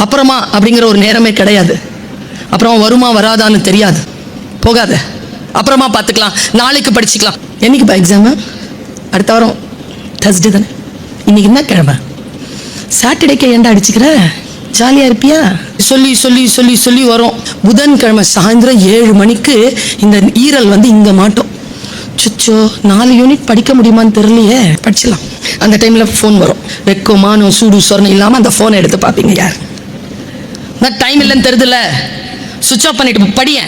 அப்புறமா அப்படிங்கிற ஒரு நேரமே கிடையாது. அப்புறம் வருமா வராதான்னு தெரியாது. போகாத, அப்புறமா பார்த்துக்கலாம், நாளைக்கு படிச்சுக்கலாம். என்னைக்குப்பா எக்ஸாமு? அடுத்த வாரம் தர்ஸ்டே தானே. இன்னைக்கு என்ன கிழமை? சாட்டர்டேக்கு ஏன்டா அடிச்சுக்கிற? ஜாலியா இருப்பியா? சொல்லி சொல்லி சொல்லி சொல்லி வரும். புதன்கிழமை சாயந்தரம் 7 மணிக்கு இந்த ஈரல் வந்து இங்க மாட்டோம். சுச்சோ 4 யூனிட் படிக்க முடியுமான்னு தெரியலையே, படிச்சிடலாம். அந்த டைம்ல ஃபோன் வரும். வெக்கமானோ சூடு சொரணம் இல்லாம அந்த போனை எடுத்து பார்ப்பீங்க. யார் டைம் இல்லைன்னு தெரியுதுல்ல, சுவிட்ச் ஆஃப் பண்ணிட்டு படிய.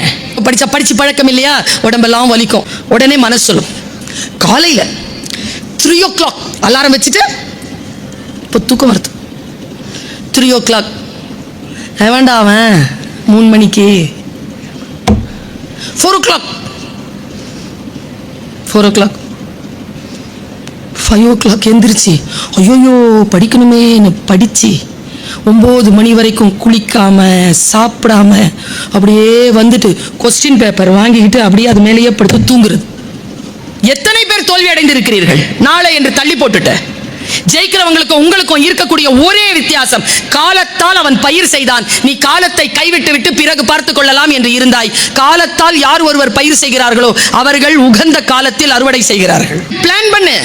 படிச்சா படிச்சு பழக்கம் இல்லையா, உடம்பெல்லாம் வலிக்கும். உடனே மனசு சொல்லும். காலையில 3 o'clock அலாரம் வச்சுட்டு இப்போ தூக்கம் வருது. 3 o'clock வேண்டாம், அவன் 3 மணிக்கு 4 o'clock 5 o'clock எந்திரிச்சு ஐயோ படிக்கணுமே படிச்சு 9 மணி வரைக்கும் குளிக்காம சாப்பிடாம அப்படியே வந்துட்டு கொஸ்டின் பேப்பர் வாங்கிக்கிட்டு அப்படியே அது மேலேயே படுத்து தூங்குறது. எத்தனை பேர் தோல்வி அடைந்திருக்கிறீர்கள்? நாளை என்று தள்ளி போட்டுட்ட. ஜெயிக்கிறவங்களுக்கும் உங்களுக்கும் இருக்கக்கூடிய ஒரே வித்தியாசம், காலத்தால் அவன் பயிர் செய்தான், நீ காலத்தை கைவிட்டு விட்டு பிறகு பார்த்துக் கொள்ளலாம் என்று இருந்தாய். காலத்தால் யார் ஒருவர் பயிர் செய்கிறார்களோ அவர்கள் உகந்த காலத்தில் அறுவடை செய்கிறார்கள். பிளான் பண்ணு.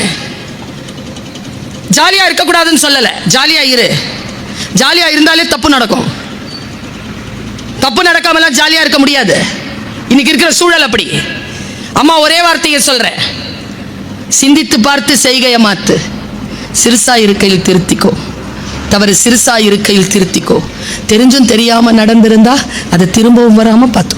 ஜாலியா இருக்கக்கூடாதுன்னு சொல்லல, ஜாலியா இரு. ஜாலியா இருந்தாலே தப்பு நடக்கும். தப்பு நடக்காமலாம் ஜாலியா இருக்க முடியாது. இன்னைக்கு இருக்கிற சூழல் அப்படி. அம்மா ஒரே வார்த்தையை சொல்றேன், சிந்தித்து பார்த்து செய்கையை மாத்து. சிறுசா இருக்கையில் திருத்திக்கோ, தவறு சிறுசா இருக்கையில் திருத்திக்கோ. தெரிஞ்சும் தெரியாம நடந்திருந்தா அதை திரும்பவும் வராம பார்த்து